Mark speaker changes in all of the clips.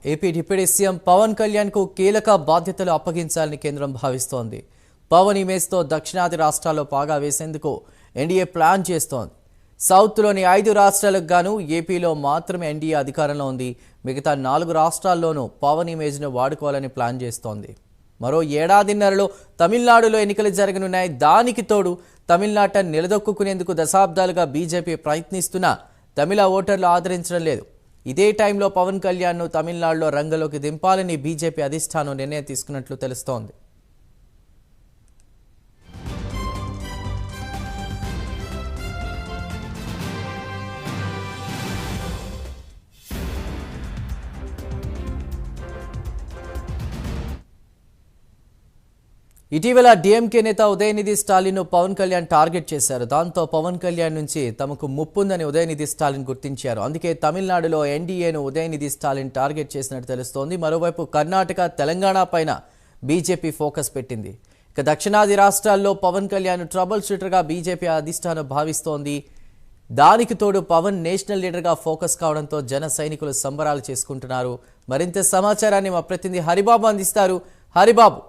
Speaker 1: AP deputy CM Pawan Kalyan కు కీలక బాధ్యతలు అప్పగించాలని కేంద్రం భావిస్తోంది. పవన్ ఇమేజ్తో దక్షిణాది రాష్ట్రాల్లో పాగా వేసేందుకు ఎన్డీఏ ప్లాన్ చేస్తోంది. సౌత్లోని 5 రాష్ట్రాలకు గాను ఏపీలో మాత్రమే ఎన్డీఏ అధికారంలో ఉంది. మిగతా 4 రాష్ట్రాల్లోనూ పవన్ ఇమేజ్ను వాడుకోవాలని ప్లాన్ చేస్తోంది. మరో ఏడాదిన్నరలో తమిళనాడులో ఎన్నికలు జరగనున్నాయి. దానికి తోడు తమిళనాటను నిలదొక్కునేందుకు దశాబ్దాలుగా బీజేపీ ప్రయత్నిస్తున్నా తమిళ ఓటర్లు ఆదరించడం లేదు. ఇదే టైంలో పవన్ కళ్యాణ్ను తమిళనాడులో రంగంలోకి దింపాలని బీజేపీ అధిష్టానం నిర్ణయం తీసుకున్నట్లు తెలుస్తోంది. ఇటీవల డీఎంకే నేత ఉదయనిధి స్టాలిన్ పవన్ కళ్యాణ్ టార్గెట్ చేశారు. దాంతో పవన్ కళ్యాణ్ నుంచి తమకు ముప్పుందని ఉదయనిధి స్టాలిన్ గుర్తించారు. అందుకే తమిళనాడులో ఎన్డీఏను ఉదయనిధి స్టాలిన్ టార్గెట్ చేసినట్టు తెలుస్తోంది. మరోవైపు కర్ణాటక, తెలంగాణ పైన బీజేపీ ఫోకస్ పెట్టింది. ఇక దక్షిణాది రాష్ట్రాల్లో పవన్ కళ్యాణ్ ట్రబుల్ షూటర్గా బీజేపీ అధిష్టానం భావిస్తోంది. దానికి తోడు పవన్ నేషనల్ లీడర్గా ఫోకస్ కావడంతో జన సైనికులు సంబరాలు చేసుకుంటున్నారు. మరింత సమాచారాన్ని మా ప్రతినిధి హరిబాబు అందిస్తారు. Haribabu,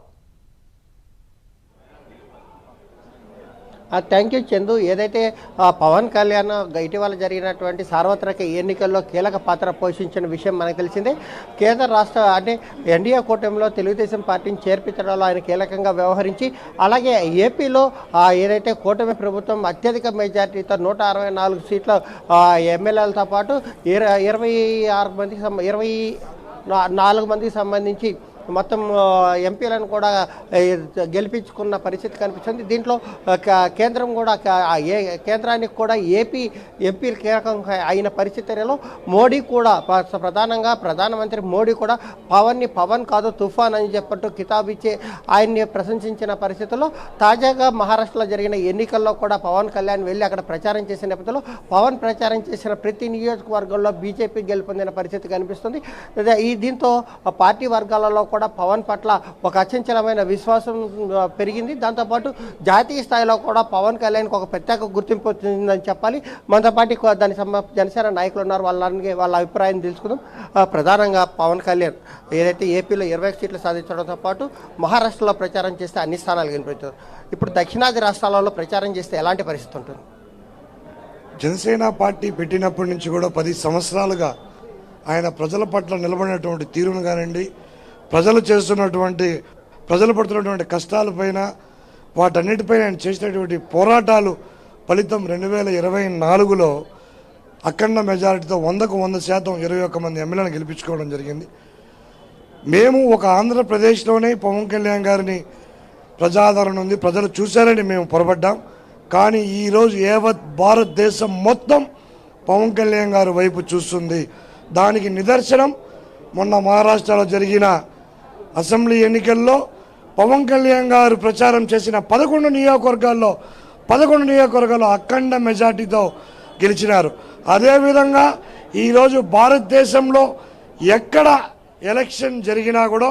Speaker 2: thank you Chandu. ఏదైతే పవన్ కళ్యాణ్ ఇటీవల జరిగినటువంటి సార్వత్రిక ఎన్నికల్లో కీలక పాత్ర పోషించిన విషయం మనకు తెలిసిందే. కేంద్ర రాష్ట్ర అంటే ఎన్డీఏ కూటమిలో తెలుగుదేశం పార్టీని చేర్పించడంలో ఆయన కీలకంగా వ్యవహరించి, అలాగే ఏపీలో ఏదైతే కూటమి ప్రభుత్వం అత్యధిక మెజార్టీతో 164 సీట్ల ఎమ్మెల్యేలతో పాటు 24 మందికి సంబంధించి మొత్తం ఎంపీలను కూడా గెలిపించుకున్న పరిస్థితి కనిపిస్తుంది. దీంట్లో కేంద్రం కూడా కేంద్రానికి కూడా ఎంపీలు కీలకంగా అయిన పరిస్థితులలో మోడీ కూడా ప్రధానంగా ప్రధానమంత్రి మోడీ కూడా పవన్ కాదు తుఫాన్ అని చెప్పట్టు కితాబు ఇచ్చి ఆయన్ని ప్రశంసించిన పరిస్థితుల్లో తాజాగా మహారాష్ట్రలో జరిగిన ఎన్నికల్లో కూడా పవన్ కళ్యాణ్ వెళ్ళి అక్కడ ప్రచారం చేసిన నేపథ్యంలో పవన్ ప్రచారం చేసిన ప్రతి నియోజకవర్గంలో బీజేపీ గెలుపొందిన పరిస్థితి కనిపిస్తుంది. దీంతో పార్టీ వర్గాలలో కూడా పవన్ పట్ల ఒక అచంచలమైన విశ్వాసం పెరిగింది. దాంతోపాటు జాతీయ స్థాయిలో కూడా పవన్ కళ్యాణ్కి ఒక ప్రత్యేక గుర్తింపు వచ్చిందని చెప్పాలి. మనతో పాటు జనసేన నాయకులు ఉన్నారు, వాళ్ళ అభిప్రాయం తెలుసుకుందాం. ప్రధానంగా పవన్ కళ్యాణ్ ఏదైతే ఏపీలో 20 సీట్లు సాధించడంతో పాటు మహారాష్ట్రలో ప్రచారం చేస్తే అన్ని స్థానాలు గెలిపించారు. ఇప్పుడు దక్షిణాది రాష్ట్రాలలో ప్రచారం చేస్తే ఎలాంటి పరిస్థితి ఉంటుంది?
Speaker 3: జనసేన పార్టీ పెట్టినప్పటి నుంచి కూడా 10 సంవత్సరాలుగా ఆయన ప్రజల పట్ల నిలబడినటువంటి తీరును కానివ్వండి, ప్రజలు పడుతున్నటువంటి కష్టాలపైన వాటన్నిటిపైన ఆయన చేసినటువంటి పోరాటాలు ఫలితం 2024లో అఖండ మెజారిటీతో 100కు 100% 21 మంది ఎమ్మెల్యేలను గెలిపించుకోవడం జరిగింది. మేము ఒక ఆంధ్రప్రదేశ్లోనే పవన్ కళ్యాణ్ గారిని ప్రజాదరణ ఉంది, ప్రజలు చూశారని మేము పొరపడ్డాం. కానీ ఈరోజు యావత్ భారతదేశం మొత్తం పవన్ కళ్యాణ్ గారి వైపు చూస్తుంది. దానికి నిదర్శనం మొన్న మహారాష్ట్రలో జరిగిన అసెంబ్లీ ఎన్నికల్లో పవన్ కళ్యాణ్ గారు ప్రచారం చేసిన 11 నియోజకవర్గాల్లో అఖండ మెజార్టీతో గెలిచినారు. అదేవిధంగా ఈరోజు భారతదేశంలో ఎక్కడ ఎలక్షన్ జరిగినా కూడా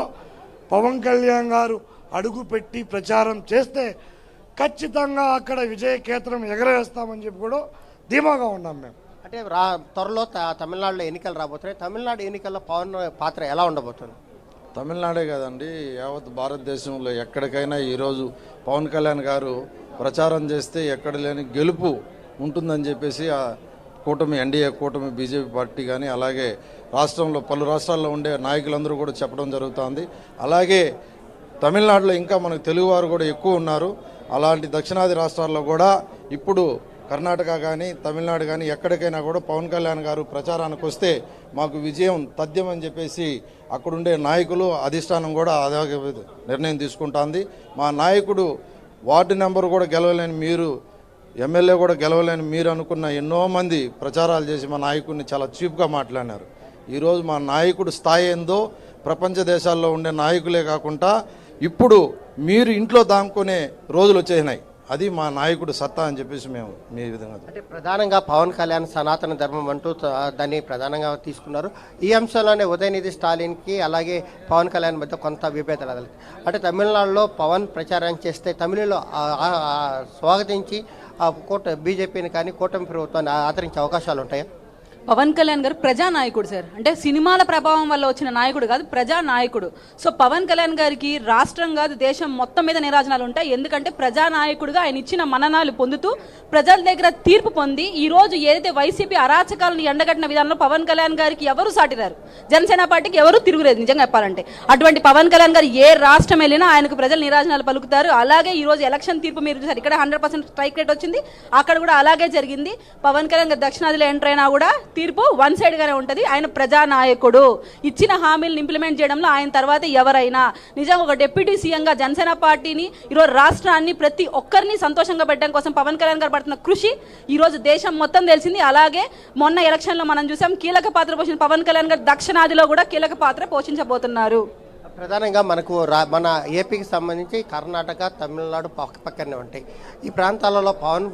Speaker 3: పవన్ కళ్యాణ్ గారు అడుగుపెట్టి ప్రచారం చేస్తే ఖచ్చితంగా అక్కడ విజయకేతనం ఎగరవేస్తామని చెప్పి కూడా ధీమాగా ఉన్నాం మేము.
Speaker 2: అంటే త్వరలో తమిళనాడులో ఎన్నికలు రాబోతున్నాయి. తమిళనాడు ఎన్నికల్లో పవన్ పాత్ర ఎలా ఉండబోతుంది?
Speaker 4: తమిళనాడే కదండి, యావత్ భారతదేశంలో ఎక్కడికైనా ఈరోజు పవన్ కళ్యాణ్ గారు ప్రచారం చేస్తే ఎక్కడ లేని గెలుపు ఉంటుందని చెప్పేసి ఆ కూటమి ఎన్డీఏ కూటమి బీజేపీ పార్టీ కానీ అలాగే పలు రాష్ట్రాల్లో ఉండే నాయకులందరూ కూడా చెప్పడం జరుగుతుంది. అలాగే తమిళనాడులో ఇంకా మనకు తెలుగువారు కూడా ఎక్కువ ఉన్నారు. అలాంటి దక్షిణాది రాష్ట్రాల్లో కూడా ఇప్పుడు కర్ణాటక కానీ తమిళనాడు కానీ ఎక్కడికైనా కూడా పవన్ కళ్యాణ్ గారు ప్రచారానికి వస్తే మాకు విజయం తథ్యం అని చెప్పేసి అక్కడుండే నాయకులు అధిష్టానం కూడా అదే నిర్ణయం తీసుకుంటుంది. మా నాయకుడు వార్డు నెంబర్ కూడా గెలవలేని మీరు, ఎమ్మెల్యే కూడా గెలవలేని మీరు అనుకున్న ఎన్నో మంది ప్రచారాలు చేసి మా నాయకుడిని చాలా చీప్గా మాట్లాడినారు. ఈరోజు మా నాయకుడు స్థాయి ఏందో ప్రపంచ దేశాల్లో ఉండే నాయకులే కాకుండా ఇప్పుడు మీరు ఇంట్లో దాముకునే రోజులు వచ్చేసినాయి. అది మా నాయకుడు సత్తా అని చెప్పేసి మేము మీ విధంగా
Speaker 2: అంటే ప్రధానంగా పవన్ కళ్యాణ్ సనాతన ధర్మం అంటూ దాన్ని ప్రధానంగా తీసుకున్నారు. ఈ అంశంలోనే ఉదయనిధి స్టాలిన్కి అలాగే పవన్ కళ్యాణ్ మధ్య కొంత విభేదాలు. అంటే తమిళనాడులో పవన్ ప్రచారం చేస్తే తమిళలో స్వాగతించి బీజేపీని కానీ కూటమి ప్రభుత్వాన్ని ఆదరించే అవకాశాలు ఉంటాయా?
Speaker 5: పవన్ కళ్యాణ్ గారు ప్రజానాయకుడు సార్. అంటే సినిమాల ప్రభావం వల్ల వచ్చిన నాయకుడు కాదు, ప్రజానాయకుడు. సో పవన్ కళ్యాణ్ గారికి రాష్ట్రం కాదు దేశం మొత్తం మీద నీరాజనాలు ఉంటాయి. ఎందుకంటే ప్రజానాయకుడిగా ఆయన ఇచ్చిన మననాలు పొందుతూ ప్రజల దగ్గర తీర్పు పొంది ఈ రోజు ఏదైతే వైసీపీ అరాచకాలను ఎండగట్టిన విధానంలో పవన్ కళ్యాణ్ గారికి ఎవరు సాటిరారు, జనసేన పార్టీకి ఎవరు తిరుగులేదు నిజంగా చెప్పాలంటే. అటువంటి పవన్ కళ్యాణ్ గారు ఏ రాష్ట్రం వెళ్ళినా ఆయనకు ప్రజలు నీరాజనాలు పలుకుతారు. అలాగే ఈ రోజు ఎలక్షన్ తీర్పు మీరు చూసారు, ఇక్కడ 100% స్ట్రైక్ రేట్ వచ్చింది, అక్కడ కూడా అలాగే జరిగింది. పవన్ కళ్యాణ్ గారు దక్షిణాదిలో ఎంటర్ అయినా కూడా తీర్పు వన్ సైడ్ గానే ఉంటది. ఆయన ప్రజానాయకుడు, ఇచ్చిన హామీలను ఇంప్లిమెంట్ చేయడంలో ఆయన తర్వాత ఎవరైనా. నిజంగా ఒక డిప్యూటీ సీఎం గా జనసేన పార్టీని ఈరోజు రాష్ట్రాన్ని ప్రతి ఒక్కరిని సంతోషంగా పెట్టడం కోసం పవన్ కళ్యాణ్ గారు పడుతున్న కృషి ఈ రోజు దేశం మొత్తం తెలిసింది. అలాగే మొన్న ఎలక్షన్ లో మనం చూసాం, కీలక పాత్ర పోషించిన పవన్ కళ్యాణ్ గారు దక్షిణాదిలో కూడా కీలక పాత్ర పోషించబోతున్నారు.
Speaker 2: ప్రధానంగా మనకు మన ఏపీకి సంబంధించి కర్ణాటక, తమిళనాడు పక్కనే ఉంటాయి. ఈ ప్రాంతాలలో పవన్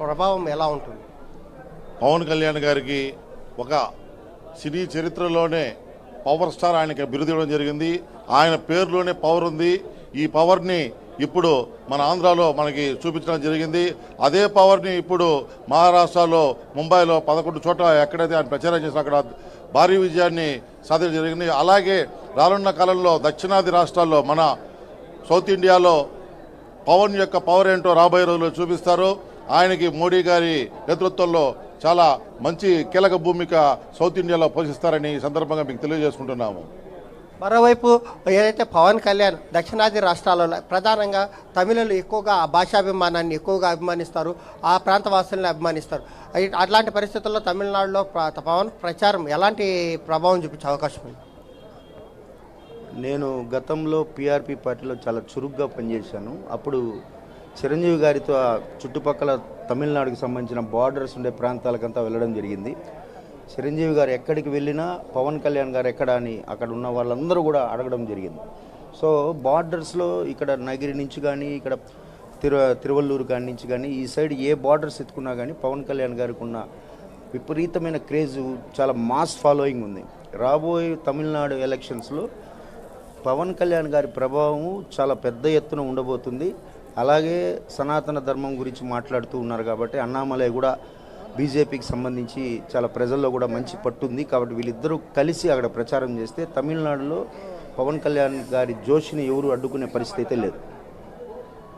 Speaker 2: ప్రభావం ఎలా ఉంటుంది?
Speaker 6: పవన్ కళ్యాణ్ గారికి ఒక సినీ చరిత్రలోనే పవర్ స్టార్ ఆయనకి బిరుదు ఇవ్వడం జరిగింది. ఆయన పేరులోనే పవర్ ఉంది. ఈ పవర్ని ఇప్పుడు మన ఆంధ్రాలో మనకి చూపించడం జరిగింది. అదే పవర్ని ఇప్పుడు మహారాష్ట్రలో, ముంబైలో 11 చోట్ల ఎక్కడైతే ఆయన ప్రచారం చేసిన అక్కడ భారీ విజయాన్ని సాధించడం జరిగింది. అలాగే రానున్న కాలంలో దక్షిణాది రాష్ట్రాల్లో, మన సౌత్ ఇండియాలో పవన్ యొక్క పవర్ ఏంటో రాబోయే రోజుల్లో చూపిస్తారు. ఆయనకి మోడీ గారి నేతృత్వంలో చాలా మంచి కీలక భూమిక సౌత్ ఇండియాలో పోషిస్తారని ఈ సందర్భంగా మీకు తెలియజేసుకుంటున్నాము.
Speaker 2: మరోవైపు ఏదైతే పవన్ కళ్యాణ్ దక్షిణాది రాష్ట్రాలలో ప్రధానంగా తమిళులు ఎక్కువగా ఆ భాషాభిమానాన్ని ఎక్కువగా అభిమానిస్తారు, ఆ ప్రాంత వాసుల్ని అభిమానిస్తారు. అట్లాంటి పరిస్థితుల్లో తమిళనాడులో పవన్ ప్రచారం ఎలాంటి ప్రభావం చూపించే అవకాశం ఉంది?
Speaker 7: నేను గతంలో పీఆర్పీ పార్టీలో చాలా చురుగ్గా పనిచేశాను. అప్పుడు చిరంజీవి గారితో ఆ చుట్టుపక్కల తమిళనాడుకి సంబంధించిన బార్డర్స్ ఉండే ప్రాంతాలకంతా వెళ్ళడం జరిగింది. చిరంజీవి గారు ఎక్కడికి వెళ్ళినా పవన్ కళ్యాణ్ గారు ఎక్కడ అని అక్కడ ఉన్న వాళ్ళందరూ కూడా అడగడం జరిగింది. సో బార్డర్స్లో ఇక్కడ నగిరి నుంచి కానీ, ఇక్కడ తిరువల్లూరు కాడి నుంచి కానీ, ఈ సైడ్ ఏ బార్డర్స్ ఎత్తుకున్నా కానీ పవన్ కళ్యాణ్ గారికి ఉన్న విపరీతమైన క్రేజు, చాలా మాస్ ఫాలోయింగ్ ఉంది. రాబోయే తమిళనాడు ఎలక్షన్స్లో పవన్ కళ్యాణ్ గారి ప్రభావం చాలా పెద్ద ఎత్తున ఉండబోతుంది. అలాగే సనాతన ధర్మం గురించి మాట్లాడుతూ ఉన్నారు కాబట్టి అన్నామలై కూడా బీజేపీకి సంబంధించి చాలా ప్రజల్లో కూడా మంచి పట్టుంది. కాబట్టి వీళ్ళిద్దరూ కలిసి అక్కడ ప్రచారం చేస్తే తమిళనాడులో పవన్ కళ్యాణ్ గారి జోష్ని ఎవరు అడ్డుకునే పరిస్థితి అయితే లేదు.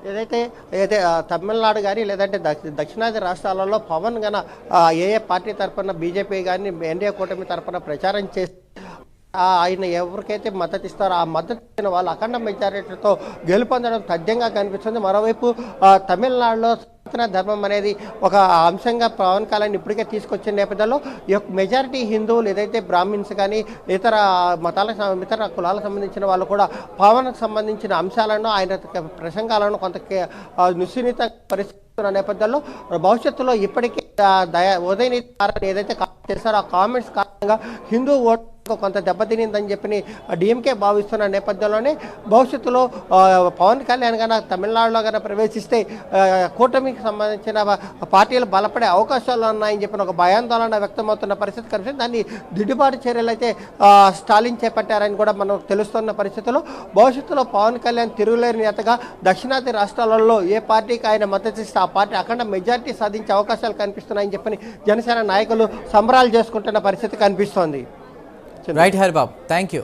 Speaker 2: ఏదైతే తమిళనాడు కానీ లేదంటే దక్షిణాది రాష్ట్రాలలో పవన్ గన ఏ పార్టీ తరఫున బీజేపీ కానీ ఎన్డీఏ కూటమి తరఫున ప్రచారం చేస్తే ఆయన ఎవరికైతే మద్దతు ఇస్తారో ఆ మద్దతు ఇచ్చిన వాళ్ళు అఖండ మెజారిటీతో గెలుపొందడం తథ్యంగా కనిపిస్తుంది. మరోవైపు తమిళనాడులో సనాతన ధర్మం అనేది ఒక అంశంగా పవన్ కళ్యాణ్ ఇప్పటికే తీసుకొచ్చిన నేపథ్యంలో ఈ యొక్క మెజారిటీ హిందువులు ఏదైతే బ్రాహ్మిన్స్ కానీ ఇతర ఇతర కులాలకు సంబంధించిన వాళ్ళు కూడా పవన్కు సంబంధించిన అంశాలను, ఆయన ప్రసంగాలను కొంత నిశ్చిత పరిస్థితి నేపథ్యంలో భవిష్యత్తులో ఇప్పటికే ఉదయనిధి ఏదైతే కామెంట్ చేస్తారో ఆ కామెంట్స్ కారణంగా హిందూ ఓటు కొంత దెబ్బతినిందని చెప్పి డిఎంకే భావిస్తున్న నేపథ్యంలోనే భవిష్యత్తులో పవన్ కళ్యాణ్ గాన తమిళనాడులో కనుక ప్రవేశిస్తే కూటమికి సంబంధించిన పార్టీలు బలపడే అవకాశాలు ఉన్నాయని చెప్పిన ఒక భయాందోళన వ్యక్తమవుతున్న పరిస్థితి కనిపిస్తుంది. దాన్ని దిద్దుబాటు చర్యలు అయితే స్టాలిన్ చేపట్టారని కూడా మనకు తెలుస్తున్న పరిస్థితుల్లో భవిష్యత్తులో పవన్ కళ్యాణ్ తిరుగులేని నేతగా దక్షిణాది రాష్ట్రాలలో ఏ పార్టీకి ఆయన మద్దతు ఇస్తే ఆ పార్టీ అఖండ మెజారిటీ సాధించే అవకాశాలు కనిపిస్తున్నాయని చెప్పని జనసేన నాయకులు సంబరాలు చేసుకుంటున్న పరిస్థితి కనిపిస్తోంది.
Speaker 1: Right Haribabu, thank you.